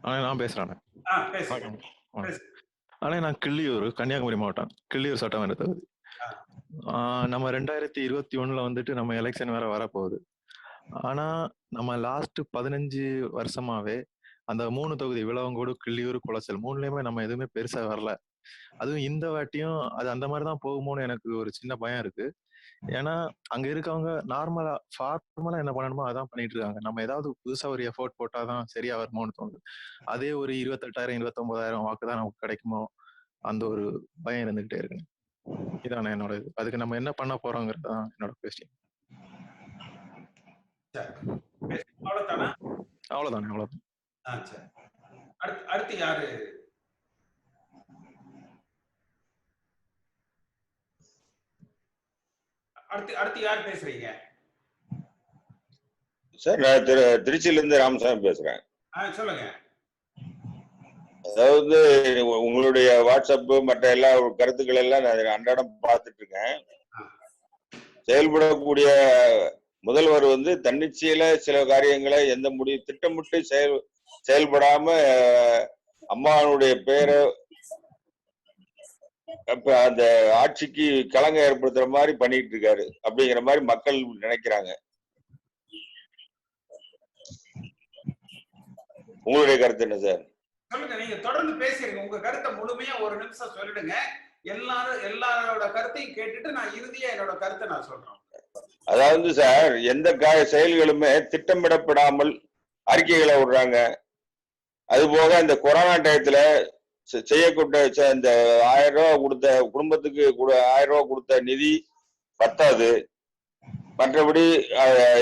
நான் பேசுறேன். பேசுங்க. நான் கிள்ளியூர், கன்னியாகுமரி மாவட்டம், கிள்ளியூர் சட்டமன்ற தொகுதி. நம்ம 2021 வந்துட்டு நம்ம எலெக்ஷன் வேற வரப்போகுது. ஆனா நம்ம லாஸ்ட் 15 வருஷமாவே அந்த 3 தொகுதி விளவங்கோடு, கிள்ளியூர், குளச்சல் 3லயுமே நம்ம எதுவுமே பெருசா வரல. அதுவும் இந்த வாட்டியும் அது அந்த மாதிரிதான் போகுமோன்னு எனக்கு ஒரு சின்ன பயம் இருக்கு. ஏன்னா அங்க இருக்கவங்க ஃபார்மலா என்ன பண்ணணுமோ அதான் பண்ணிட்டு இருக்காங்க. நம்ம ஏதாவது புதுசா ஒரு எஃபோர்ட் போட்டாதான் சரியா வருமோன்னு தோணுது. அதே ஒரு 28,000 29,000 வாக்கு தான் நமக்கு கிடைக்குமோ அந்த ஒரு பயம் இருந்துகிட்டே இருக்கு. இதான என்னோட இது. அதுக்கு நம்ம என்ன பண்ண போறோங்கிறது தான் என்னோட கொஸ்டின். அவ்வளவுதானா? அவ்வளவுதானே, அவ்வளவுதான். அடுத்து யாரு? அடுத்து யார் பேசுறீங்க சார்? நான் திருச்சியில இருந்து ராமசாமி பேசுறேன். சொல்லுங்க. அதாவது உங்களுடைய வாட்ஸ்அப் மற்ற எல்லா கருத்துக்கள் எல்லாம் நான் அன்றாடம் பார்த்துட்டு இருக்கேன். செயல்படக்கூடிய முதல்வர் தன்னிச்சையில சில காரியங்களை எந்த முடிவு திட்டமிட்டு செயல்படாம அம்மாவுடைய பேரை அந்த ஆட்சிக்கு களங்கம் ஏற்படுத்துற மாதிரி பண்ணிட்டு இருக்காரு அப்படிங்கிற மாதிரி மக்கள் நினைக்கிறாங்க. உங்களுடைய கருத்து என்ன சார்? சொல்லுங்க, நீங்க தொடர்ந்து பேசுறீங்க. உங்க கருத்தை முழுமையா ஒரு நிமிஷம் சொல்லிடுங்க. எல்லாரோட கருத்தையும் கேட்டுட்டு நான் இறுதியா என்னோட கருத்தை நான் சொல்றேன். அதாவது சார், எந்த செயல்களுமே திட்டமிடப்படாமல் அறிக்கைகளை விடுறாங்க. அது போக இந்த கொரோனா டயத்துல செய்யக்கூட்ட இந்த 1000 ரூபாய் கொடுத்த குடும்பத்துக்கு 1000 ரூபாய் கொடுத்த நிதி பத்தாது. மற்றபடி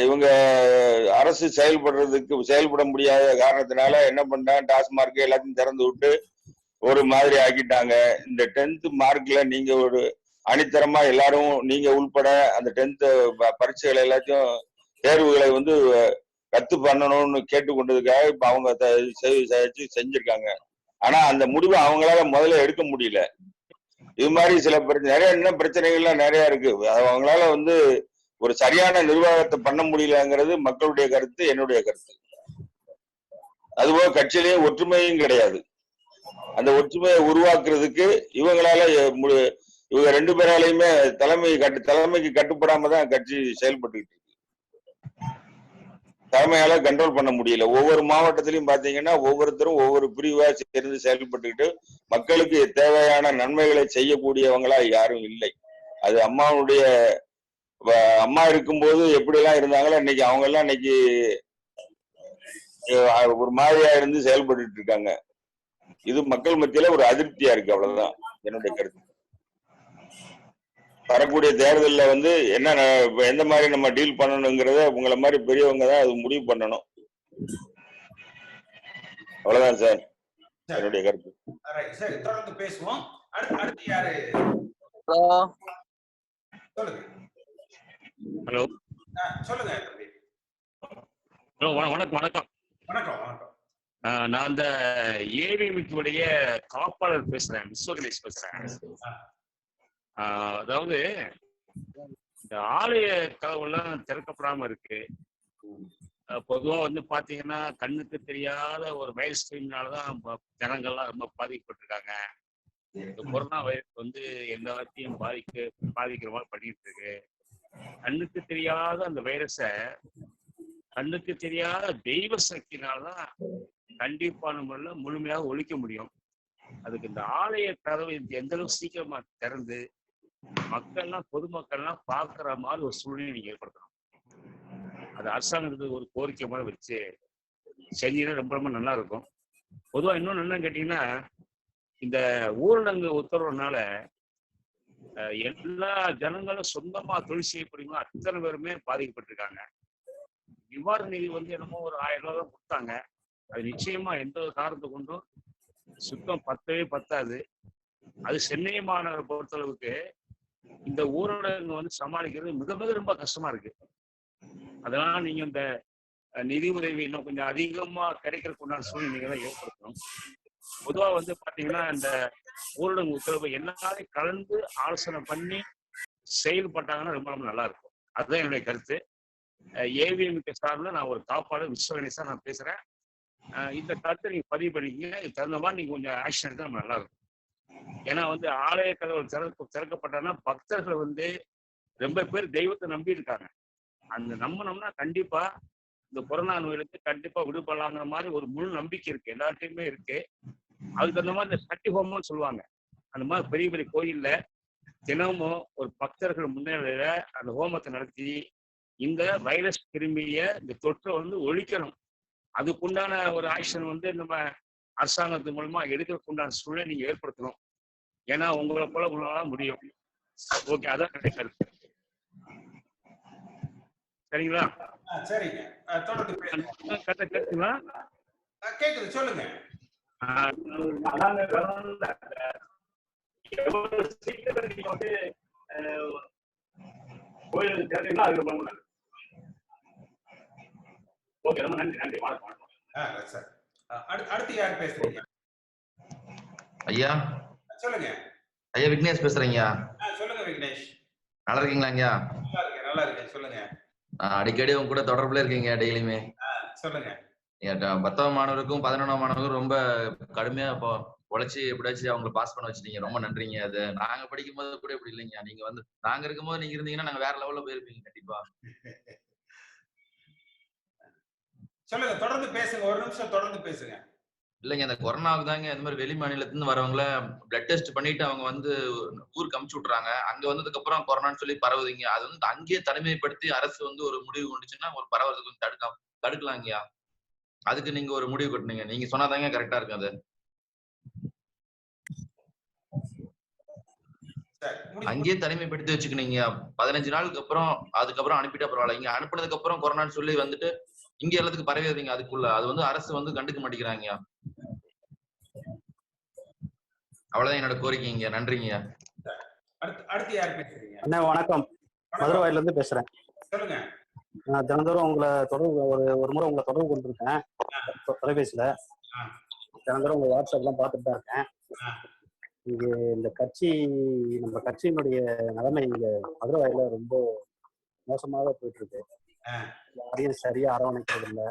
இவங்க அரசு செயல்பட முடியாத காரணத்தினால என்ன பண்றாங்க, டாஸ்மார்க் எல்லாத்தையும் திறந்து விட்டு ஒரு மாதிரி ஆக்கிட்டாங்க. இந்த 10th மார்க்ல நீங்க ஒரு அணித்தரமா எல்லாரும் நீங்க உள்பட அந்த 10th பரீட்சைகள் எல்லாத்தையும் தேர்வுகளை ரத்து பண்ணணும்னு கேட்டுக்கொண்டதுக்காக இப்ப அவங்க செஞ்சிருக்காங்க. ஆனா அந்த முடிவை அவங்களால முதல்ல எடுக்க முடியல. இது மாதிரி சில நிறைய இன்னும் பிரச்சனைகள்லாம் நிறைய இருக்கு. அவங்களால ஒரு சரியான நிர்வாகத்தை பண்ண முடியலங்கிறது மக்களுடைய கருத்து, என்னுடைய கருத்து. அதுபோக கட்சியிலேயே ஒற்றுமையும் கிடையாது. அந்த ஒற்றுமையை உருவாக்குறதுக்கு இவங்களால இவங்க 2 பேராலையுமே தலைமைக்கு கட்டுப்படாம தான் கட்சி செயல்பட்டு இருக்கு. தலைமையால கண்ட்ரோல் பண்ண முடியல. ஒவ்வொரு மாவட்டத்திலையும் பாத்தீங்கன்னா ஒவ்வொருத்தரும் ஒவ்வொரு பிரிவா சேர்ந்து செயல்பட்டுக்கிட்டு மக்களுக்கு தேவையான நன்மைகளை செய்யக்கூடியவங்களா யாரும் இல்லை. அது அம்மா இருக்கும்போது எப்படி எல்லாம் இருந்தாங்களோ இன்னைக்கு அவங்க எல்லாம் இன்னைக்கு ஒரு மாதிரியா இருந்து செயல்பட்டு இருக்காங்க. இது மக்கள் மத்தியில ஒரு அதிருப்தியா இருக்கு. அவ்வளவுதான் என்னுடைய கருத்து. வரக்கூடிய தேர்தலில் என்ன எந்த மாதிரி நம்ம டீல் பண்ணணுங்கிறத உங்களை மாதிரி பெரியவங்க தான் அது முடிவு பண்ணணும். அவ்வளவுதான் சார் என்னுடைய கருத்து. சரி, தொடர்ந்து பேசுவோம். அடுத்து யாரு? சொல்லுங்க. ஹலோ, சொல்லுங்க. ஹலோ, வணக்கம். வணக்கம். வணக்கம். நான் அந்த ஏவிஎம்முடைய காப்பாளர் பேசுறேன், விஸ்வகணேஷ் பேசுறேன். அதாவது இந்த ஆலய கதவுலாம் திறக்கப்படாம இருக்கு. பொதுவா பாத்தீங்கன்னா கண்ணுக்கு தெரியாத ஒரு வைரஸ் கிருமினாலதான் ஜனங்கள்லாம் ரொம்ப பாதிக்கப்பட்டிருக்காங்க. இந்த கொரோனா வைரஸ் எல்லாத்தையும் பாதிக்கிற மாதிரி பண்ணிட்டு இருக்கு. கண்ணுக்கு தெரியாத அந்த வைரஸ கண்ணுக்கு தெரியாத தெய்வ சக்தினால்தான் கண்டிப்பான முறையில் முழுமையாக ஒழிக்க முடியும். அதுக்கு இந்த ஆலய கதவை எந்த அளவுக்கு சீக்கிரமா திறந்து பொதுமக்கள்லாம் பார்க்குற மாதிரி ஒரு சூழ்நிலை நீங்க ஏற்படுத்தணும். அது அரசாங்கத்துக்கு ஒரு கோரிக்கை மாதிரி வச்சு செஞ்சீங்கன்னா ரொம்ப ரொம்ப நல்லா இருக்கும். பொதுவாக இன்னொன்று என்னன்னு கேட்டீங்கன்னா, இந்த ஊரடங்கு உத்தரவுனால எல்லா ஜனங்களும் சொந்தமா தொழில் செய்யப்படுமோ அத்தனை பேருமே பாதிக்கப்பட்டிருக்காங்க. நிவாரண நிதி என்னமோ ஒரு 1000 ரூபாய் தான் கொடுத்தாங்க. அது நிச்சயமா எந்த ஒரு காரணத்தை கொண்டும் சுத்தம் பத்தாது. அது சென்னை மாநகரை பொறுத்தளவுக்கு இந்த ஊரடங்கு சமாளிக்கிறது மிக மிக ரொம்ப கஷ்டமா இருக்கு. அதனால நீங்க இந்த நிதி உதவி இன்னும் கொஞ்சம் அதிகமா கிடைக்கிறதுக்கு உண்டான சூழ்நிலைகளை ஏற்படுத்தணும். பொதுவா பாத்தீங்கன்னா இந்த ஊரடங்கு உத்தரவு எல்லாரையும் கலந்து ஆலோசனை பண்ணி செயல்பட்டாங்கன்னா ரொம்ப ரொம்ப நல்லா இருக்கும். அதுதான் என்னுடைய கருத்து. ஏவிஎம்கே சார்பில் நான் ஒரு காப்பாளர் விஸ்வகணேசா நான் பேசுறேன். இந்த கருத்தை நீங்க பதிவு பண்ணிக்கிங்க. இதுக்கு தகுந்த மாதிரி நீங்க கொஞ்சம் ஆக்ஷன் எடுத்தா நம்ம நல்லா இருக்கும். ஏன்னா வந்து ஆலய கதவுகள் திறக்கப்பட்டனா பக்தர்கள் வந்து ரொம்ப பேர் தெய்வத்தை நம்பி இருக்காங்க. அந்த நம்பினோம்னா கண்டிப்பா இந்த கொரோனா நோயிலிருந்து கண்டிப்பா விடுபடலாங்கிற மாதிரி ஒரு முழு நம்பிக்கை இருக்கு, எல்லார்ட்டையுமே இருக்கு. அதுக்கு அந்த மாதிரி இந்த சக்தி ஹோமம்னு சொல்லுவாங்க. அந்த மாதிரி பெரிய பெரிய கோயில்ல தினமும் ஒரு பக்தர்கள் முன்னிலையில அந்த ஹோமத்தை நடத்தி இந்த வைரஸ் கிருமிய இந்த தொற்றை வந்து ஒழிக்கணும். அதுக்குண்டான ஒரு ஆக்ஷன் வந்து நம்ம அரசாங்கத்து மூலமா எடுக்கிறதுக்குண்டான சூழலை நீங்க ஏற்படுத்தணும். ஏன்னா உங்களை போல உங்களால முடியும். ஓகே, அதான் கருத்து. சரிங்களா? சரிங்க, தொடர்ந்து பேசுங்க. கரெக்டா கேட்குங்களா? கேக்குது, சொல்லுங்க. எவ்வளவு சீக்கிரம் நீங்க வந்து கோயிலுக்கு சேர்ந்தீங்களா அதுக்கு பண்ண. ஓகே, ரொம்ப நன்றி. நன்றி, வணக்கம். சார், அடுத்து யார் பேசுறீங்க? ஐயா சொல்லுங்க. ஐயா விக்னேஷ் பேசுறீங்க. சொல்லுங்க விக்னேஷ். நல்லா இருக்கீங்களா ஐயா? நல்லா இருக்கேன். சொல்லுங்க. அடிக்கடி உங்க கூட தொடர்புல இருக்கீங்க டெய்லியுமே. சொல்லுங்க. 10ஆம் மாணவருக்கும் 11ஆம் மாணவருக்கும் ரொம்ப கடுமையா உழைச்சி எப்படியாச்சும் அவங்க பாஸ் பண்ண வச்சிட்டீங்க. ரொம்ப நன்றிங்க. அது நாங்க படிக்கும் போது கூட இப்படி இல்லைங்க. நீங்க வந்து நாங்க இருக்கும்போது நீங்க இருந்தீங்கன்னா நாங்க வேற லெவல்ல போயிருப்பீங்க கண்டிப்பா. சொல்லுங்க, தொடர்ந்து பேசுங்க. ஒரு நிமிஷம் தொடர்ந்து பேசுங்க. இல்லைங்க, இந்த கொரோனாவுக்கு தாங்க இந்த மாதிரி வெளி மாநிலத்திலிருந்து வரவங்கள பிளட் டெஸ்ட் பண்ணிட்டு அவங்க வந்து ஊருக்கு அமுச்சு விட்டுறாங்க. அங்க வந்ததுக்கு அப்புறம் கொரோனான்னு சொல்லி பரவுதுங்க. அது வந்து அங்கேயே தனிமைப்படுத்தி அரசு வந்து ஒரு முடிவு கொண்டுச்சுன்னா ஒரு பரவுறதுக்கு கொஞ்சம் தடுக்கலாங்கய்யா. அதுக்கு நீங்க ஒரு முடிவு கட்டணுங்க. நீங்க சொன்னாதாங்க கரெக்டா இருக்கும். அது அங்கேயே தனிமைப்படுத்தி வச்சுக்கணுங்க. 15 நாளுக்கு அப்புறம் அதுக்கப்புறம் அனுப்பிட்டா பரவாயில்ல. இங்க அனுப்புனதுக்கு அப்புறம் கொரோனான்னு சொல்லி வந்துட்டு இங்க எல்லாத்துக்கும் பரவிடுறீங்க. அதுக்குள்ள அது வந்து அரசு வந்து கண்டுக்க மாட்டேங்கிறாங்க. அவ்வளவுதான் என்னோட கோரிக்கைங்க. நன்றிங்க. அடுத்து யார் பேசுறீங்க? அண்ணா வணக்கம், மதுரவாயில இருந்து பேசுறேன். சொல்லுங்க. நான் தினந்தோறும் உங்களை தொடர்பு ஒரு முறை உங்களை தொடர்பு கொண்டிருக்கேன் தொலைபேசியில. தினந்தோறும் உங்க வாட்ஸ்அப்லாம் பார்த்துட்டு தான் இருக்கேன். இங்க இந்த நம்ம கட்சியினுடைய நிலைமை இங்க மதுரவாயில ரொம்ப மோசமாக போயிட்டு இருக்கு. யாரையும் சரியா அரவணைக்கிறது இல்லை.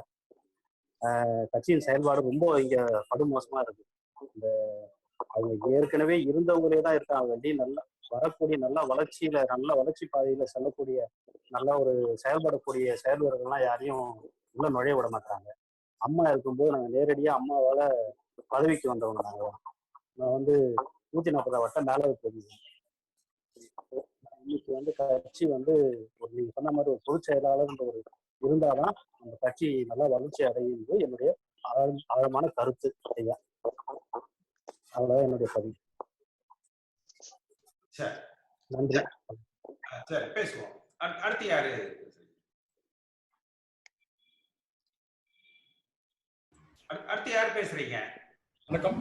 கட்சியின் செயல்பாடு ரொம்ப இங்க படுமோசமா இருக்கு. இந்த அவங்க ஏற்கனவே இருந்தவங்களே தான் இருக்காங்க. வேண்டி நல்லா வரக்கூடிய நல்ல வளர்ச்சி பாதையில செல்லக்கூடிய நல்ல ஒரு செயல்படக்கூடிய செயல் வீரர்கள்லாம் யாரையும் உள்ள நுழைய விட மாட்டாங்க. அம்மா இருக்கும்போது நாங்கள் நேரடியா அம்மாவால பதவிக்கு வந்தவங்க. நான் வந்து 140 வட்டம் மேல போயிருந்தேன். இன்னைக்கு வந்து கட்சி வந்து நீங்க சொன்ன மாதிரி ஒரு பொதுச் செயலாளர் ஒரு இருந்தாதான் அந்த கட்சி நல்லா வளர்ச்சி அடையுது என்னுடைய ஆழமான கருத்து. ஐயா, அவ்வளவுதான் என்னுடைய பதிவு. நன்றி. சரி, பேசுவோம். அடுத்து யாரு? அடுத்து யார் பேசுறீங்க? வணக்கம்.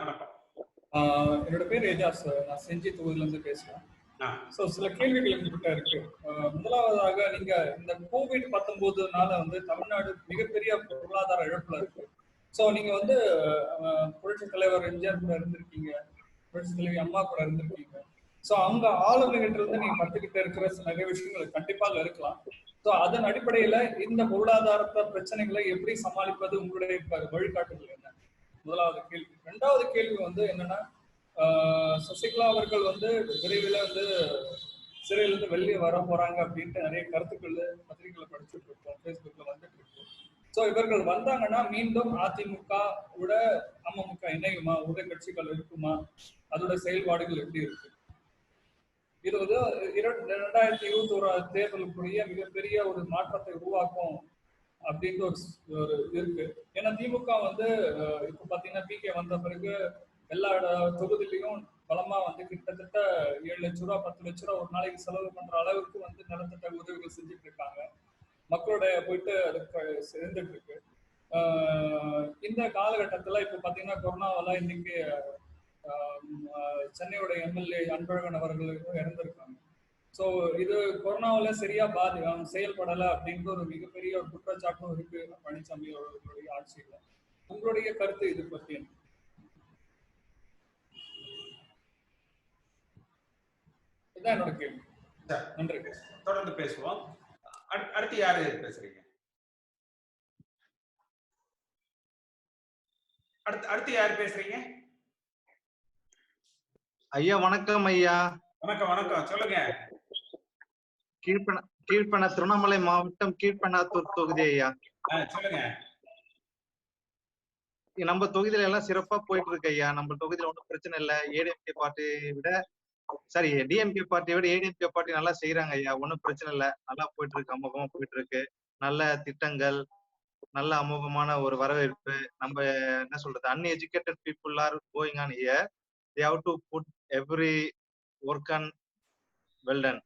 வணக்கம். என்னோட பேர் ஏஜாஸ். நான் செஞ்சி தொகுதியில இருந்து பேசுறேன். சில கேள்விகள் எங்ககிட்ட இருக்கு. முதலாவதாக, நீங்க இந்த COVID-19 வந்து தமிழ்நாடு மிகப்பெரிய பொருளாதார இழப்புல இருக்கு. நீங்க வந்து புரட்சி தலைவர் எம்ஜிஆர் கூட இருந்திருக்கீங்க, புரட்சி தலைவி அம்மா கூட இருந்திருக்கீங்க. அவங்க ஆளுநர்கிட்ட இருந்து நீங்க கத்துக்கிட்டு இருக்கிற நிறைய விஷயங்கள் கண்டிப்பாக இருக்கலாம். அதன் அடிப்படையில இந்த பொருளாதார பிரச்சனைகளை எப்படி சமாளிப்பது, உங்களுடைய வழிகாட்டுதல் என்ன? முதலாவது கேள்வி. ரெண்டாவது கேள்வி வந்து என்னன்னா, சசிகலா அவர்கள் வந்து விரைவில் வந்து சிறையிலிருந்து வெளியே வர போறாங்க அப்படின்ட்டு நிறைய கருத்துக்கள் பத்திரிகைகளை படிச்சுட்டு இருக்கோம், ஃபேஸ்புக்ல வந்துட்டு இருக்கு. இவர்கள் வந்தாங்கன்னா மீண்டும் அதிமுக விட அமமுக இணையுமா, உடைய கட்சிகள் இருக்குமா, அதோட செயல்பாடுகள் எப்படி இருக்கு? இது வந்து 2021 தேர்தலுக்குரிய மிகப்பெரிய ஒரு மாற்றத்தை உருவாக்கும் அப்படின்ற ஒரு இருக்கு. ஏன்னா திமுக வந்து இப்ப பாத்தீங்கன்னா பிகே வந்த பிறகு எல்லா தொகுதியிலையும் பலமா வந்து கிட்டத்தட்ட 7 லட்ச ரூபா 10 லட்ச ரூபா ஒரு நாளைக்கு செலவு பண்ற அளவுக்கு வந்து நலத்திட்ட உதவிகள் செஞ்சுட்டு இருக்காங்க. மக்களுடைய போயிட்டு அதுக்கு சேர்ந்துட்டு இருக்கு. இந்த காலகட்டத்துல இப்ப பாத்தீங்கன்னா கொரோனாவெல்லாம் இன்னைக்கு சென்னையோட எம்எல்ஏ அன்பழகன் அவர்கள் இறந்திருக்காங்க. இது கொரோனாவில சரியா செயல்படலை அப்படின்ற ஒரு மிகப்பெரிய ஒரு குற்றச்சாட்டும் இருக்கு பழனிசாமி அவர்களுடைய ஆட்சியில. உங்களுடைய கருத்து இது பத்தி? இதுதான் என்னோட கேள்வி. நன்றி. தொடர்ந்து பேசுவோம். அடுத்து யாரு பேசுறீங்க? அடுத்து யார் பேசுறீங்க? ஐயா வணக்கம் ஐயா. வணக்கம் வணக்கம், சொல்லுங்க. கீழ்பெண்ண திருவண்ணாமலை மாவட்டம் கீழ்பெண்ணாத்தூர் தொகுதி ஐயா. சொல்லுங்க. நம்ம தொகுதியில எல்லாம் சிறப்பா போயிட்டு இருக்கு ஐயா. நம்ம தொகுதியில ஒன்றும் பிரச்சனை இல்லை. ஏடிஎம்கே பார்ட்டியை விட டிஎம்கே பார்ட்டியை விட ஏடிஎம்கே பார்ட்டி நல்லா செய்யறாங்க ஐயா. ஒன்றும் பிரச்சனை இல்லை, நல்லா போயிட்டு இருக்கு, அமோகமா போயிட்டு இருக்கு. நல்ல திட்டங்கள், நல்ல அமோகமான ஒரு வரவேற்பு. நம்ம என்ன சொல்றது, uneducated people are going on here. They have to put every work on well done.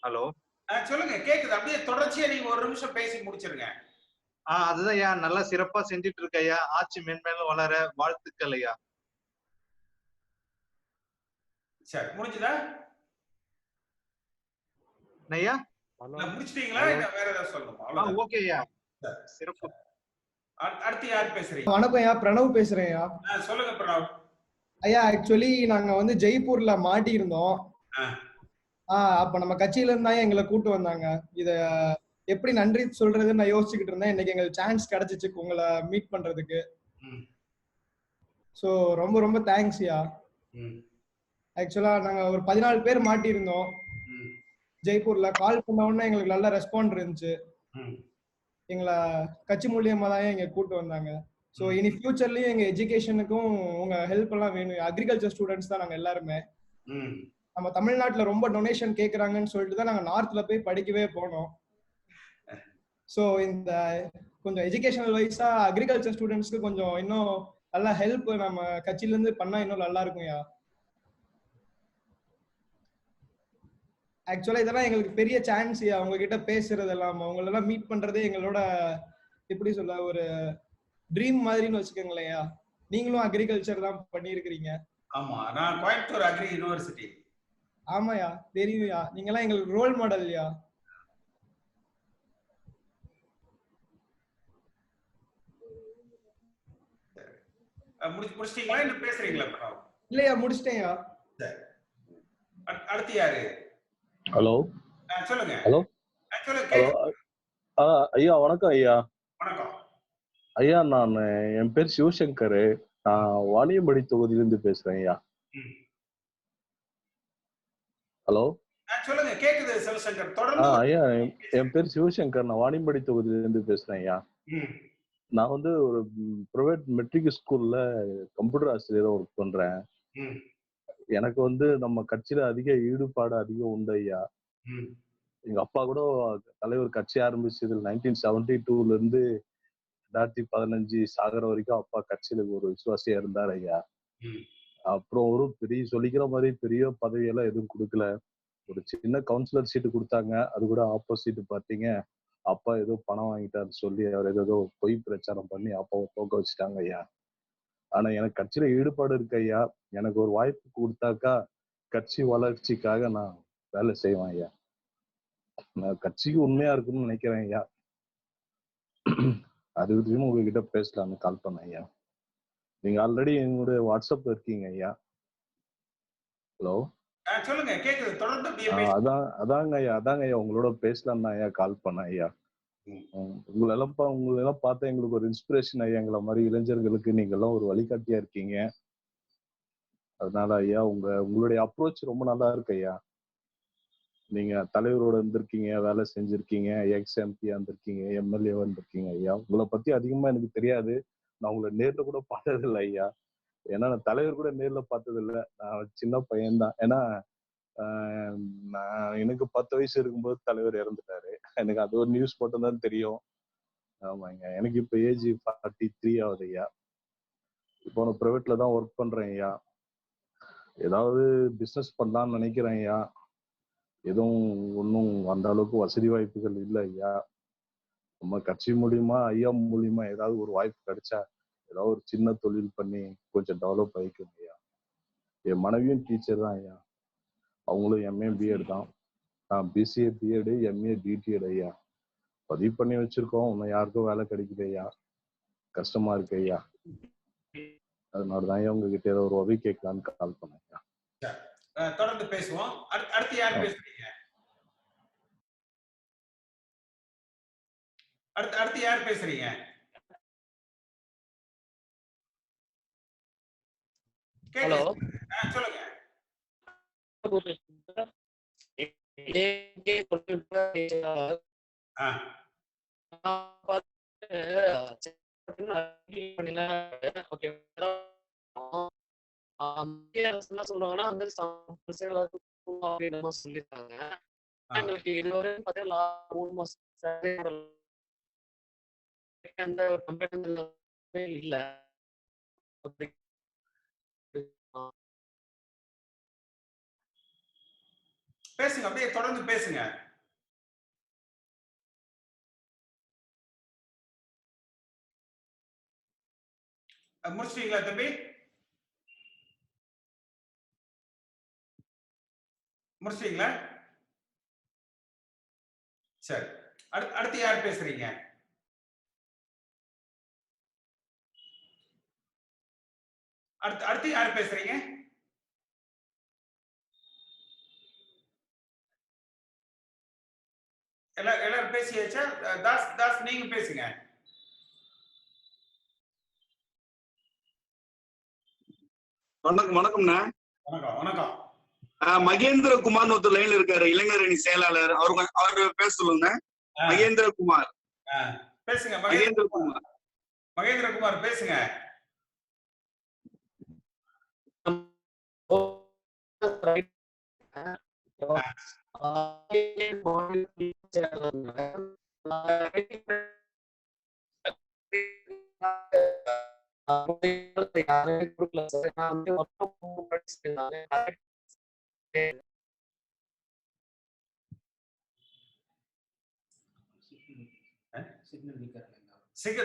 Hello, சொல்லுங்க, கேக்குது. அப்படியே தொடர்ச்சியா நீங்க ஒரு நிமிஷம் பேசி முடிச்சிருங்க. அதுதான் ஐயா, நல்லா சிறப்பா செஞ்சுட்டு இருக்க ஐயா. ஆட்சி மென்மேலும் வளர வாழ்த்துக்கள் ஐயா. சரி, முடிஞ்சதா ஐயா? முடிச்சிட்டீங்களா? இல்ல வேற ஏதாவது சொல்லணுமா? ஓகே ஐயா, சிறப்பு. அடுத்து யார் பேசுறீங்க? வணக்கம் ஐயா, பிரணவ் பேசுறேன் ஐயா. சொல்லுங்க பிரணவ். ஐயா, ஆக்சுவலி நாங்க வந்து ஜெய்ப்பூர்ல மாட்டி இருந்தோம். அப்ப நம்ம கட்சியில இருந்தா எங்களை கூட்டு வந்தாங்க. இத எப்படி நன்றி சொல்றதுன்னு நான் யோசிச்சுக்கிட்டு இருந்தேன். இன்னைக்கு எங்களுக்கு சான்ஸ் கிடைச்சிச்சு உங்களை மீட் பண்றதுக்கு. சோ ரொம்ப ரொம்ப தேங்க்ஸ் ஐயா. ஆக்சுவலா நாங்க ஒரு 14 பேர் மாட்டி இருந்தோம் ஜெய்ப்பூர்ல. கால் பண்ண உடனே எங்களுக்கு நல்ல ரெஸ்பாண்ட் இருந்துச்சு. எங்களை கட்சி மூலியமா தான் எங்க கூட்டு வந்தாங்க. ஸோ இனி ஃபியூச்சர்லயும் எங்க எஜுகேஷனுக்கும் உங்க ஹெல்ப் எல்லாம் வேணும். அக்ரிகல்ச்சர் ஸ்டூடெண்ட்ஸ் தான் நாங்க எல்லாருமே. நம்ம தமிழ்நாட்டுல ரொம்ப டொனேஷன் கேக்குறாங்கன்னு சொல்லிட்டு தான் நாங்க நார்த்ல போய் படிக்கவே போனோம். ஸோ இந்த கொஞ்சம் எஜுகேஷனல் வைஸா அக்ரிகல்ச்சர் ஸ்டூடெண்ட்ஸ்க்கு கொஞ்சம் இன்னும் நல்லா ஹெல்ப் நம்ம கட்சியில இருந்து பண்ணா இன்னும் நல்லா இருக்கும்யா. ஆக்சுவலா இதெல்லாம் எங்களுக்கு பெரிய சான்ஸ். அவங்க கிட்ட பேசுறது எல்லாம், அவங்களெல்லாம் மீட் பண்றதே எங்களோட எப்படி சொல்ல ஒரு ட்ரீம் மாதிரின்னு வச்சுக்கோங்களேன்யா. நீங்களும் அக்ரிகல்ச்சர் தான் பண்ணியிருக்கிறீங்க. ஆமா, நான் கோயம்புத்தூர் அக்ரி யூனிவர்சிட்டி. ஆமாயா, தெரியும்யா. நீங்க எல்லாம் எங்களுக்கு ரோல் மாடல்யா. முடிச்சிட்டீங்களா இல்ல பேசுறீங்களா? இல்லையா, முடிச்சிட்டேன்யா. அடுத்து யாரு? ஹலோ, சொல்லுங்க. ஹலோ, ஐயா வணக்கம் ஐயா. வணக்கம் ஐயா, என் பேர் சிவசங்கர். நான் வாணியம்படி தொகுதியிலிருந்து பேசுறேன் ஐயா. ஹலோ, சொல்லுங்க, கேக்குது சிவசங்கர், தொடர்ந்து. ஐயா, என் பேர் சிவசங்கர். நான் வாணியம்படி தொகுதியிலிருந்து பேசுறேன் ஐயா. நான் வந்து ஒரு பிரைவேட் மெட்ரிக் ஸ்கூல்ல கம்ப்யூட்டர் ஆசிரியரா ஒர்க் பண்றேன். எனக்கு வந்து நம்ம கட்சியில அதிக ஈடுபாடு அதிகம் உண்டு ஐயா. எங்க அப்பா கூட தலைவர் கட்சி ஆரம்பிச்சது 1972 இருந்து 2015 சாகர வரைக்கும் அப்பா கட்சியில ஒரு விசுவாசியா இருந்தார் ஐயா. அப்புறம் ஒரு பெரிய சொல்லிக்கிற மாதிரி பெரிய பதவியெல்லாம் எதுவும் கொடுக்கல. ஒரு சின்ன கவுன்சிலர் சீட்டு கொடுத்தாங்க, அது கூட ஆப்போசிட் பார்த்தீங்க. அப்பா ஏதோ பணம் வாங்கிட்டாரு சொல்லி அவர் ஏதோ பொய் பிரச்சாரம் பண்ணி அப்பாவை தோக்க வச்சுட்டாங்க ஐயா. ஆனா எனக்கு கட்சியில ஈடுபாடு இருக்கு ஐயா. எனக்கு ஒரு வாய்ப்பு கொடுத்தாக்கா கட்சி வளர்ச்சிக்காக நான் வேலை செய்வேன் ஐயா. நான் கட்சிக்கு உண்மையா இருக்குன்னு நினைக்கிறேன் ஐயா. அது விதமா உங்ககிட்ட பேசலாம்னு கால் பண்ணேன் ஐயா. நீங்க ஆல்ரெடி என்னுடைய வாட்ஸ்அப்ல இருக்கீங்க ஐயா. ஹலோ, சொல்லுங்க, கேக்குது, தொடர்ந்து. அதாங்க ஐயா உங்களோட பேசலாம் தான் ஐயா கால் பண்ணேன் ஐயா. உங்களெல்லாம் பார்த்தா எங்களுக்கு ஒரு இன்ஸ்பிரேஷன் ஐயா. எங்களை மாதிரி இளைஞர்களுக்கு நீங்க எல்லாம் ஒரு வழிகாட்டியா இருக்கீங்க. அதனால ஐயா உங்களுடைய அப்ரோச் ரொம்ப நல்லா இருக்கு ஐயா. நீங்க தலைவரோட இருந்திருக்கீங்க, வேலை செஞ்சிருக்கீங்க, எக்ஸ்எம்பியா இருந்திருக்கீங்க, எம்எல்ஏவா இருந்திருக்கீங்க ஐயா. உங்களை பத்தி அதிகமா எனக்கு தெரியாது. நான் உங்களை நேர்ல கூட பார்த்ததில்லை ஐயா. ஏன்னா நான் தலைவர் கூட நேர்ல பார்த்ததில்லை. நான் சின்ன பையன்தான். ஏன்னா நான் எனக்கு 10 வயசு இருக்கும்போது தலைவர் இறந்துட்டாரு. எனக்கு அது ஒரு நியூஸ் மட்டும் தான் தெரியும். ஆமாங்க, எனக்கு இப்ப ஏஜ் 43 ஆகுது ஐயா. இப்போ நான் பிரைவேட்ல தான் ஒர்க் பண்றேன் ஐயா. ஏதாவது பிசினஸ் பண்ணலாம்னு நினைக்கிறேன் ஐயா. எதுவும் ஒன்றும் அந்த அளவுக்கு வசதி வாய்ப்புகள் இல்லை ஐயா. நம்ம கட்சி மூலியமா ஐயா மூலியமா ஏதாவது ஒரு வாய்ப்பு கிடைச்சா ஏதாவது ஒரு சின்ன தொழில் பண்ணி கொஞ்சம் டெவலப் ஆகிக்கும் ஐயா. என் மனைவியும் டீச்சர் தான் ஐயா. அவங்களும் எம்ஏ பிஎட் தான். நான் பிசிஏ பிஎட் எம்ஏ டிடிஎட் ஐயா. பதிவு பண்ணி வச்சிருக்கோம். இன்னும் யாருக்கும் வேலை கிடைக்குது ஐயா. கஷ்டமா இருக்கு ஐயா. அதனாலதான் ஐயா உங்ககிட்ட ஏதோ ஒரு உதவி கேட்கலான்னு கால் பண்ணேன் ஐயா. தொடர்ந்து பேசுவோம். அடுத்து யார் பேசுறீங்க? அடுத்து அடுத்து யார் பேசுறீங்க? ஹலோ, சொல்லுங்க. மத்திய அரசு என்ன சொல்றாங்கன்னா வந்து சொல்லிருக்காங்க. எங்களுக்கு இதுவரை பார்த்தீங்கன்னா 3 மாசம் அந்த கம்பெனி இல்ல. பேசுங்க, அப்படியே தொடர்ந்து பேசுங்க. முடிச்சிட்டீங்களா தம்பி? முடிச்சிட்டீங்களா? சரி, அடுத்து யார் பேசுறீங்க? அடுத்து யார் பேசுறீங்க? எல்லாரும் பேசியாச்சா? தாஸ் நீங்க பேசுங்க. வணக்கம்ண்ணா. வணக்கம் வணக்கம். மகேந்திரகுமார் ஒருத்தர் லைன்ல இருக்காரு, இளைஞர் அணி செயலாளர். அவரு பேச சொல்லுங்க. மகேந்திரகுமார் பேசுங்க. மகேந்திரகுமார் பேசுங்க.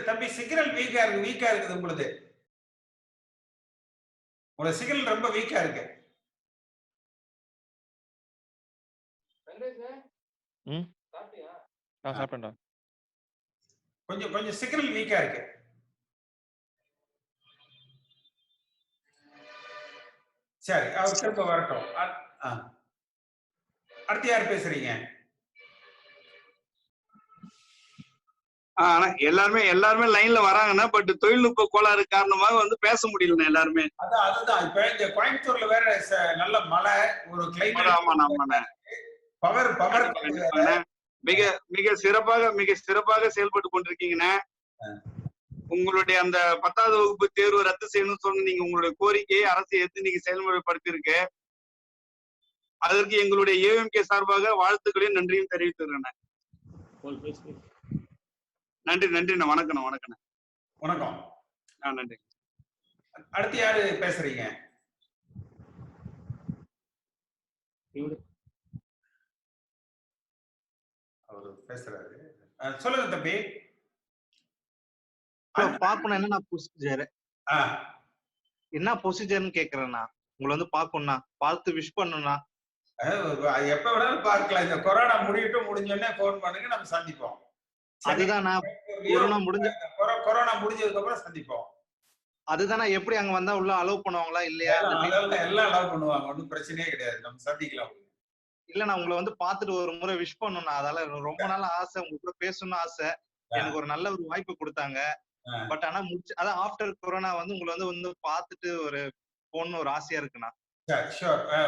தம்பி சிக்னல் வீக்கா இருக்குது உங்களுக்கு. உங்களோட சிக்னல் ரொம்ப வீக்கா இருக்கு. கொஞ்சம் சிக்னல் வீக்கா இருக்கு. சரி, அவர் திரும்ப வரட்டும். அடுத்து யார் பேசுறீங்க? எல்லாருமே லைன்ல வராங்கன்னா, பட் தொழில்நுட்ப கோளாறு காரணமாக வந்து பேச முடியல எல்லாருமே. அதுதான் இப்ப இந்த கோயம்புத்தூர்ல வேற நல்ல மழை, ஒரு கிளைமேட். பவர் மிக சிறப்பாக செயல்பட்டு கொண்டிருக்கீங்கண்ணே. உங்களுடைய அந்த 10வது வகுப்பு தேர்வு ரத்து செய்யணும்னு சொன்ன நீங்க உங்களுடைய கோரிக்கையை அரசு எடுத்து நீங்க செயல்முறைப்படுத்தி இருக்கு. அதற்கு எங்களுடைய ஏஎம்கே சார்பாக வாழ்த்துக்களையும் நன்றியும் தெரிவித்துக்கிறேன். நன்றிண்ணா. வணக்கம். வணக்கம். நன்றி. அடுத்து யாரு பேசுறீங்க? அவரு பேசுறாரு. சொல்லுங்க தம்பி. பாக்கணும் என்ன ப்ரொசீஜர்? என்ன ப்ரொசீஜர்னு கேக்குறேன்னா, உங்களை வந்து பாக்கணும்னா, பார்த்து விஷ் பண்ணணும்னா எப்ப வேணாலும் பார்க்கலாம். இந்த கொரோனா முடிஞ்சோடனே போன் பண்ணுங்க, நம்ம சந்திப்போம். அதுதான் கொரோனா முடிஞ்சதுக்கு அப்புறம் சந்திப்போம். அதுதானே. எப்படி அங்க வந்தா உள்ள அலோவ் பண்ணுவாங்களா இல்லையா? எல்லாம் அலோவ் பண்ணுவாங்க, ஒன்றும் பிரச்சனையே கிடையாது. நம்ம சந்திக்கலாம். இல்ல, நான் உங்களை வந்து பாத்துட்டு ஒரு முறை விஷ் பண்ணணும். அதால ரொம்ப நாள் ஆசை, உங்க கூட பேசணும்னு ஆசை. எனக்கு ஒரு நல்ல ஒரு வாய்ப்பு கொடுத்தாங்க. பட் ஆனா அதான் ஆஃப்டர் கொரோனா வந்து உங்களை வந்து பாத்துட்டு ஒரு போகணும்னு ஒரு ஆசையா இருக்குண்ணா.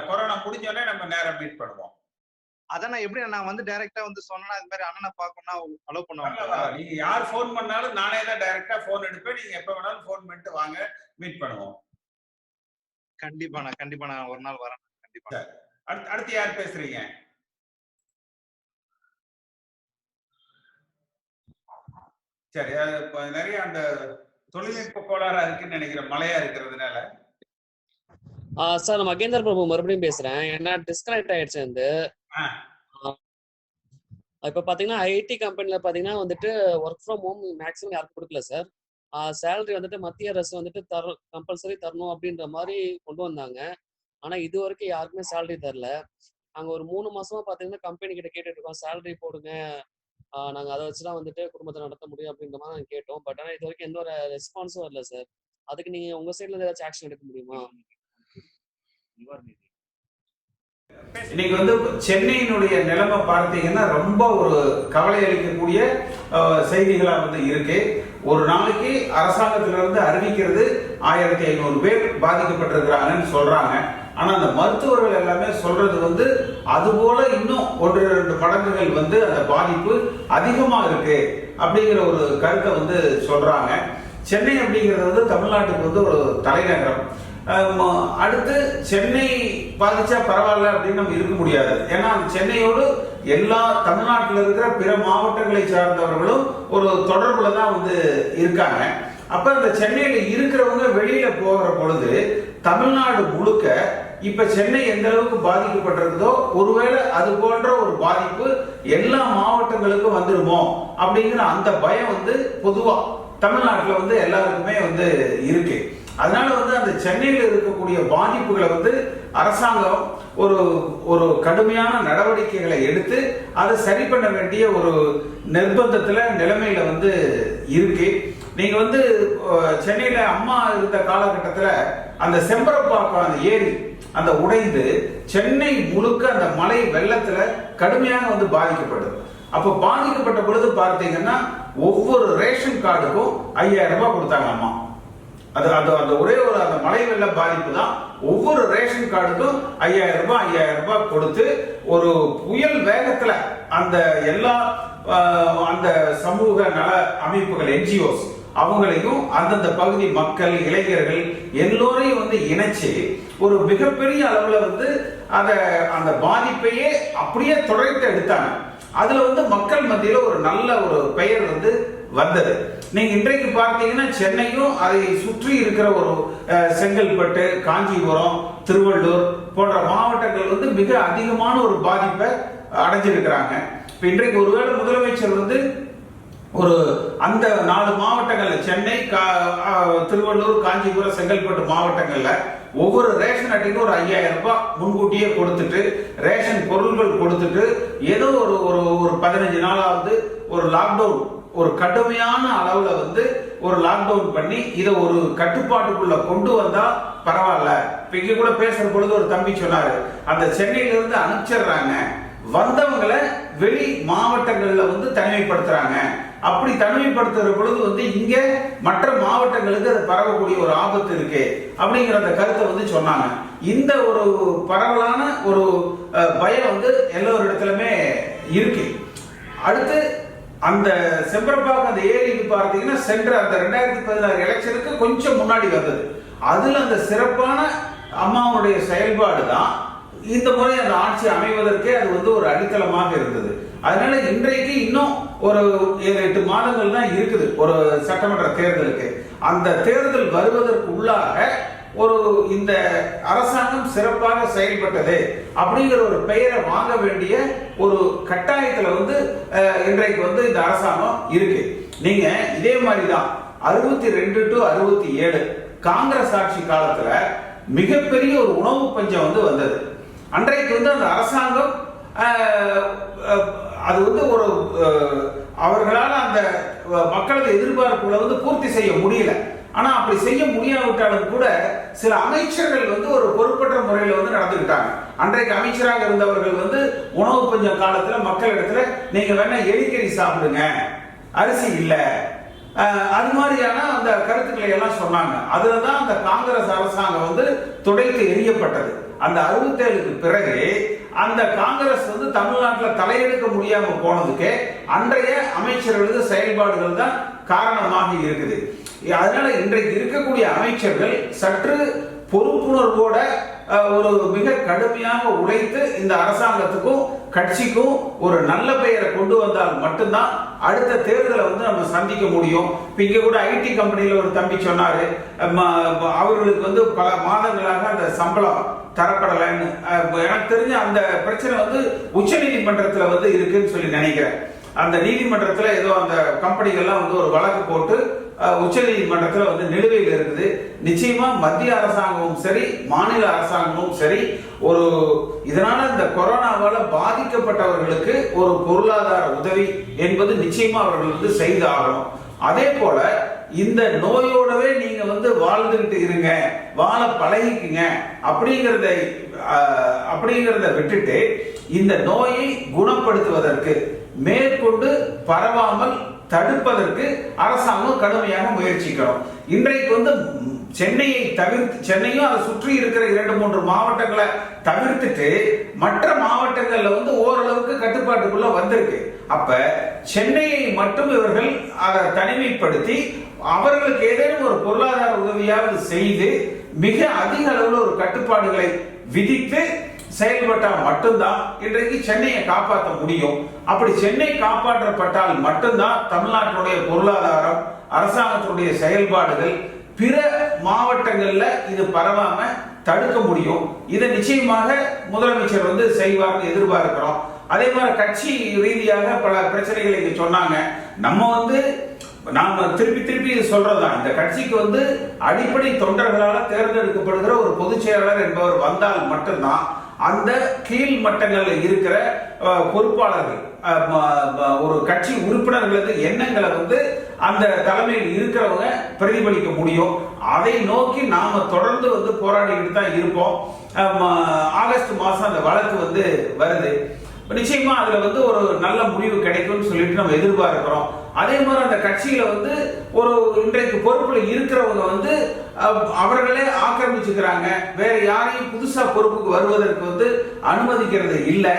கொரோனா முடிஞ்சோடனே நம்ம நேரம் மீட் பண்ணுவோம். அதான் எப்படி நான் வந்து டைரக்டா வந்து சொன்னா இது மாதிரி அண்ணனை பார்க்கணும்னா அலோவ் பண்ணுவாங்க? நீங்க யார் போன் பண்ணாலும் நானே தான் டைரக்டா போன் எடுப்பேன். நீங்க எப்ப வேணாலும் போன் பண்ணிட்டு வாங்க, மீட் பண்ணுவோம். கண்டிப்பா நான் ஒரு நாள் வரேன். கண்டிப்பா. அடுத்து யார் பேசுறீங்க? சரி, நிறைய அந்த தொழில்நுட்ப கோளாறா இருக்குன்னு நினைக்கிறேன், மழையா இருக்கிறதுனால. சார், நான் மகேந்திர பிரபு மறுபடியும் பேசுறேன். ஏன்னா டிஸ்கனெக்ட் ஆயிடுச்சு வந்து. இப்ப பாத்தீங்கன்னா ஐடி கம்பெனில பாத்தீங்கன்னா வந்துட்டு ஒர்க் ஃப்ரம் ஹோம் மேக்ஸிமம் யாருக்கும் கொடுக்கல சார். சேலரி வந்துட்டு மத்திய அரசு வந்துட்டு கம்பல்சரி தரணும் அப்படின்ற மாதிரி கொண்டு வந்தாங்க. ஆனா இது வரைக்கும் யாருக்குமே சேலரி தரல. நாங்க ஒரு 3 மாசமா பாத்தீங்கன்னா கம்பெனி கிட்ட கேட்டுட்டு இருக்கோம், சேலரி போடுங்க, நாங்க அதை வச்சுதான் வந்துட்டு குடும்பத்தை நடத்த முடியும் அப்படின்ற மாதிரி நாங்க கேட்டோம். பட் ஆனா இது வரைக்கும் எந்த ஒரு ரெஸ்பான்ஸும் வரல சார். அதுக்கு நீங்க உங்க சைட்ல ஏதாச்சும் ஆக்ஷன் எடுக்க முடியுமா? இன்னைக்கு வந்து சென்னையினுடைய நிலைமை பார்த்தீங்கன்னா ரொம்ப ஒரு கவலை அளிக்கக்கூடிய செய்திகளா வந்து இருக்கு. ஒரு நாளைக்கு அரசாங்கத்திலிருந்து அறிவிக்கிறது 1500 பேர் பாதிக்கப்பட்டிருக்கிறாங்கன்னு சொல்றாங்க. ஆனா அந்த மருத்துவர்கள் எல்லாமே சொல்றது வந்து அது போல இன்னும் 1-2 மடங்குகள் வந்து அந்த பாதிப்பு அதிகமா இருக்கு அப்படிங்கிற ஒரு கருத்தை வந்து சொல்றாங்க. சென்னை அப்படிங்கிறது வந்து தமிழ்நாட்டுக்கு வந்து ஒரு தலைநகரம். அடுத்து சென்னை பாதிச்சா பரவாயில்ல அப்படின்னு நம்ம இருக்க முடியாது. ஏன்னா சென்னையோடு எல்லா தமிழ்நாட்டில் இருக்கிற பிற மாவட்டங்களை சார்ந்தவர்களும் ஒரு தொடர்புல தான் வந்து இருக்காங்க. அப்ப அந்த சென்னையில இருக்கிறவங்க வெளியில போகிற பொழுது தமிழ்நாடு முழுக்க இப்ப சென்னை எந்த அளவுக்கு பாதிக்கப்பட்டிருக்குதோ ஒருவேளை அது போன்ற ஒரு பாதிப்பு எல்லா மாவட்டங்களுக்கும் வந்துருமோ அப்படிங்கிற அந்த பயம் வந்து பொதுவா தமிழ்நாட்டில் வந்து எல்லாருக்குமே வந்து இருக்கு. அதனால வந்து அந்த சென்னையில் இருக்கக்கூடிய பாதிப்புகளை வந்து அரசாங்கம் ஒரு கடுமையான நடவடிக்கைகளை எடுத்து அதை சரி பண்ண வேண்டிய ஒரு நிர்பந்தத்துல நிலைமையில வந்து இருக்கு. நீங்க வந்து சென்னையில அம்மா இருந்த காலகட்டத்துல அந்த செம்பரப்பாக்கம் அந்த ஏரி அந்த உடைந்து சென்னை முழுக்க அந்த மழை வெள்ளத்துல கடுமையாக வந்து பாதிக்கப்படுது. அப்ப பாதிக்கப்பட்ட பொழுது பார்த்தீங்கன்னா ஒவ்வொரு ரேஷன் கார்டுக்கும் 5000 ரூபாய் கொடுத்தாங்க அம்மா. அது அந்த ஒரே ஒரு அந்த மழை வெள்ள பாதிப்பு தான் ஒவ்வொரு ரேஷன் கார்டுக்கும் 5000 ரூபாய் கொடுத்து ஒரு புயல் வேகத்துல அந்த எல்லா அந்த சமூக நல அமைப்புகள் என்ஜிஓஸ் அவங்களையும் அந்தந்த பகுதி மக்கள் இளைஞர்கள் எல்லோரையும் வந்து இணைச்சு ஒரு மிகப்பெரிய அளவுல வந்து அந்த பாதிப்பையே அப்படியே தொடர்ந்து எடுத்தாங்க. அதுல வந்து மக்கள் மத்தியில ஒரு நல்ல ஒரு பெயர் வந்து வந்தது. நீங்க இன்றைக்கு பார்த்தீங்கன்னா சென்னையும் அதை சுற்றி இருக்கிற ஒரு செங்கல்பட்டு, காஞ்சிபுரம், திருவள்ளூர் போன்ற மாவட்டங்கள் வந்து மிக அதிகமான ஒரு பாதிப்பை அடைஞ்சிருக்கிறாங்க. இப்ப இன்றைக்கு ஒருவேளை முதலமைச்சர் வந்து ஒரு அந்த 4 மாவட்டங்கள்ல சென்னை, திருவள்ளூர், காஞ்சிபுரம், செங்கல்பட்டு மாவட்டங்கள்ல ஒவ்வொரு ரேஷன் அட்டைக்கும் ஒரு 5000 ரூபாய் முன்கூட்டியே கொடுத்துட்டு ரேஷன் பொருட்கள் கொடுத்துட்டு ஏதோ ஒரு 15 நாளாவது ஒரு லாக்டவுன் ஒரு கடுமையான அளவுல வந்து ஒரு லாக்டவுன் பண்ணி இதை ஒரு கட்டுப்பாட்டுக்குள்ள கொண்டு வந்தா பரவாயில்ல. இப்ப இங்க கூட பேசுற பொழுது ஒரு தம்பி சொன்னாரு, அந்த சென்னையில இருந்து அனுப்பிச்சிடுறாங்க, வந்தவங்களை வெளி மாவட்டங்கள்ல வந்து தனிமைப்படுத்துறாங்க. அப்படி தனிமைப்படுத்துற பொழுது வந்து இங்க மற்ற மாவட்டங்களுக்கு அது பரவக்கூடிய ஒரு ஆபத்து இருக்கு அப்படிங்கிற அந்த கருத்தை வந்து சொன்னாங்க. இந்த ஒரு பரவலான ஒரு பயம் வந்து எல்லோரிடத்திலுமே இருக்கு. அடுத்து அந்த செம்பரப்பாக்கம் அந்த ஏரிக்கு பார்த்தீங்கன்னா சென்ற அந்த 2016 எலெக்ஷனுக்கு கொஞ்சம் முன்னாடி வந்தது. அதுல அந்த சிறப்பான அம்மாவுடைய செயல்பாடு தான் இந்த முறை அந்த ஆட்சி அமைவதற்கே அது வந்து ஒரு அடித்தளமாக இருந்தது. அதனால இன்றைக்கு இன்னும் ஒரு 7-8 மாதங்கள் தான் இருக்குது ஒரு சட்டமன்ற தேர்தலுக்கு. அந்த தேர்தல் வருவதற்கு உள்ளாக ஒரு இந்த அரசாங்கம் சிறப்பாக செயல்பட்டது அப்படிங்கிற ஒரு பெயரை வாங்க வேண்டிய ஒரு கட்டாயத்துல வந்து இன்றைக்கு வந்து இந்த அரசாங்கம் இருக்கு. நீங்க இதே மாதிரிதான் 62 to 67 காங்கிரஸ் ஆட்சி காலத்துல மிகப்பெரிய ஒரு உணவு பஞ்சம் வந்து வந்தது. அன்றைக்கு வந்து அந்த அரசாங்கம் அது வந்து ஒரு அவர்களால் அந்த மக்களது எதிர்பார்ப்புகளை வந்து பூர்த்தி செய்ய முடியல. ஆனா அப்படி செய்ய முடியாவிட்டாலும் கூட சில அமைச்சர்கள் வந்து ஒரு பொறுப்பற்ற முறையில வந்து நடந்துக்கிட்டாங்க. அன்றைக்கு அமைச்சராக இருந்தவர்கள் வந்து உணவு பஞ்சம் காலத்துல மக்களிடத்துல நீங்க வேணா எலிக்கறி சாப்பிடுங்க, அரிசி இல்ல, அது மாதிரியான அந்த கருத்துக்களை எல்லாம் சொன்னாங்க. அதுலதான் அந்த காங்கிரஸ் அரசாங்கம் வந்து துடைத்து எரியப்பட்டது. அந்த 67க்கு பிறகு அந்த காங்கிரஸ் வந்து தமிழ்நாட்டில் தலையெடுக்க முடியாம போனதுக்கு அன்றைய அமைச்சர்களது செயல்பாடுகள் தான் காரணமாக இருக்குது. அதனால இன்றைக்கு இருக்கக்கூடிய அமைச்சர்கள் சற்று பொறுப்புணர்வோட ஒரு மிக கடுமையாக உழைத்து இந்த அரசாங்கத்துக்கும் கட்சிக்கும் ஒரு நல்ல பெயரை கொண்டு வந்தால் மட்டும்தான் அடுத்த தேர்தலை வந்து நம்ம சந்திக்க முடியும். இங்க கூட ஐடி கம்பெனியில ஒரு தம்பி சொன்னாரு, அவர்களுக்கு வந்து பல மாதங்களாக அந்த சம்பளம் தரப்படலைன்னு. எனக்கு தெரிஞ்ச அந்த பிரச்சனை வந்து உச்ச நீதிமன்றத்துல வந்து இருக்குன்னு சொல்லி நினைக்கிறேன். அந்த நீதிமன்றத்துல ஏதோ அந்த கம்பெனிகள்லாம் வந்து ஒரு வழக்கு போட்டு உச்ச நீதிமன்றத்துல வந்து நிலுவையில் இருக்குது. நிச்சயமா மத்திய அரசாங்கமும் சரி மாநில அரசாங்கமும் சரி ஒரு இதனால இந்த கொரோனாவால பாதிக்கப்பட்டவர்களுக்கு ஒரு பொருளாதார உதவி என்பது நிச்சயமா அவர்கள் வந்து செய்து ஆகணும். அதே போல இந்த நோயோடவே நீங்க வந்து வாழ்ந்துகிட்டு இருங்க, வாழ பழகிக்குங்க அப்படிங்கறத அப்படிங்கிறத விட்டுட்டு இந்த நோயை குணப்படுத்துவதற்கு மேற்கொண்டு பரவாமல் தடுப்பதற்கு அரசாங்கம் கடுமையாக முயற்சிக்கணும். இன்றைக்கு வந்து சென்னையை தவிர்த்து, சென்னையும் அதை சுற்றி இருக்கிற 2-3 மாவட்டங்களை தவிர்த்துட்டு மற்ற மாவட்டங்கள்ல வந்து ஓரளவுக்கு கட்டுப்பாட்டுக்குள்ள வந்திருக்கு. அப்ப சென்னையை மட்டும் இவர்கள் அதை தனிமைப்படுத்தி அவர்களுக்கு ஏதேனும் ஒரு பொருளாதார உதவியாவது செய்து மிக அதிக அளவில் ஒரு கட்டுப்பாடுகளை விதித்து செயல்பட்டால் மட்டும்தான் இன்றைக்கு சென்னையை காப்பாற்ற முடியும். அப்படி சென்னை காப்பாற்றப்பட்டால் மட்டும்தான் தமிழ்நாட்டினுடைய பொருளாதாரம், அரசாங்கத்தினுடைய செயல்பாடுகள் பிற மாவட்டங்கள்ல இது பரவாம தடுக்க முடியும். இதை நிச்சயமாக முதலமைச்சர் வந்து செய்வார்னு எதிர்பார்க்கிறோம். அதே மாதிரி கட்சி ரீதியாக பல பிரச்சனைகளை இங்க சொன்னாங்க. நம்ம வந்து நாம திருப்பி சொல்றதுதான், இந்த கட்சிக்கு வந்து அடிப்படை தொண்டர்களால் தேர்ந்தெடுக்கப்படுகிற ஒரு பொதுச் செயலாளர் என்பவர் வந்தால் மட்டும்தான் அந்த கீழ் மட்டங்கள்ல இருக்கிற பொறுப்பாளர்கள், ஒரு கட்சி உறுப்பினர்களது எண்ணங்களை வந்து அந்த தலைமையில் இருக்கிறவங்க பிரதிபலிக்க முடியும். அதை நோக்கி நாம தொடர்ந்து வந்து போராடிக்கிட்டு தான் இருப்போம். ஆகஸ்ட் மாசம் அந்த வழக்கு வந்து வருது. நிச்சயமா அதுல வந்து ஒரு நல்ல முடிவு கிடைக்கும்னு சொல்லிட்டு நம்ம எதிர்பார்க்கிறோம். அதே மாதிரி அந்த கட்சியில வந்து ஒரு இன்றைக்கு பொறுப்புல இருக்கிறவங்க வந்து அவர்களே ஆக்கிரமிச்சுக்கிறாங்க. வேற யாரையும் புதுசா பொறுப்புக்கு வருவதற்கு வந்து அனுமதிக்கிறது இல்லை.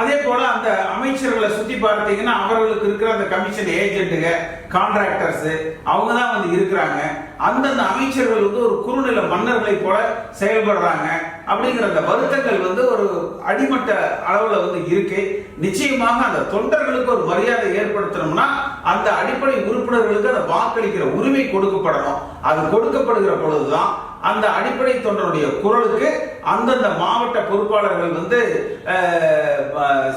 அதே போல அந்த அமைச்சர்களை சுத்தி பார்த்தீங்கன்னா அவர்களுக்கு இருக்கிற அந்த கமிஷன் ஏஜென்ட்டுங்க, கான்ட்ராக்டர்ஸ், அவங்க தான் வந்து இருக்கிறாங்க. அந்தந்த அமைச்சர்கள் வந்து ஒரு குறுநில மன்னர்களை போல செயல்படுறாங்க. அப்படிங்கிற அந்த வருத்தங்கள் வந்து ஒரு அடிமட்ட அளவுல வந்து இருக்கு. நிச்சயமாக அந்த தொண்டர்களுக்கு ஒரு மரியாதை ஏற்படுத்தணும்னா அந்த அடிப்படை உறுப்பினர்களுக்கு அந்த வாக்களிக்கிற உரிமை கொடுக்கப்படணும். அது கொடுக்கப்படுகிற பொழுதுதான் அந்த அடிப்படை தொண்டருடைய குரலுக்கு அந்தந்த மாவட்ட பொறுப்பாளர்கள் வந்து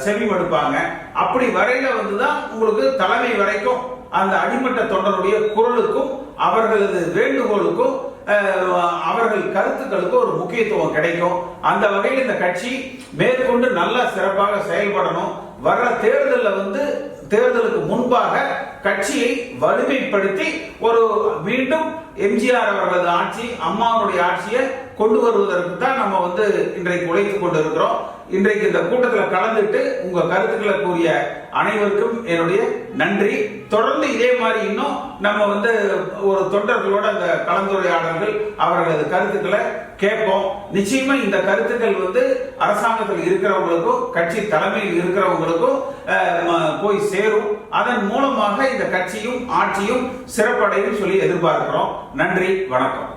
செவிமடுப்பாங்க. அப்படி வரையில வந்துதான் உங்களுக்கு தலைமை வரைக்கும் அந்த அடிமட்ட தொண்டருடைய குரலுக்கும் அவர்களது வேண்டுகோளுக்கும் அவர்கள் கருத்துக்களுக்கு ஒரு முக்கியத்துவம் கிடைக்கும். அந்த வகையில் இந்த கட்சி மேற்கொண்டு நல்ல சிறப்பாக செயல்படணும். வர்ற தேர்தலில் வந்து தேர்தலுக்கு முன்பாக கட்சியை வலிமைப்படுத்தி ஒரு மீண்டும் எம்ஜிஆர் அவர்களது ஆட்சி, அம்மாவுடைய ஆட்சியை கொண்டு வருவதற்கு தான் நம்ம வந்து இன்றைக்கு உழைத்துக் கொண்டு இருக்கிறோம். இன்றைக்கு இந்த கூட்டத்தில் கலந்துட்டு உங்க கருத்துக்களை கூறிய அனைவருக்கும் என்னுடைய நன்றி. தொடர்ந்து இதே மாதிரி இன்னும் நம்ம வந்து ஒரு தொண்டர்களோட அந்த கலந்துரையாடல்கள், அவர்களது கருத்துக்களை கேட்போம். நிச்சயமா இந்த கருத்துக்கள் வந்து அரசாங்கத்தில் இருக்கிறவங்களுக்கும் கட்சி தலைமையில் இருக்கிறவங்களுக்கும் போய் சேரும். அதன் மூலமாக இந்த கட்சியும் ஆட்சியும் சிறப்படையும் சொல்லி எதிர்பார்க்கிறோம். நன்றி, வணக்கம்.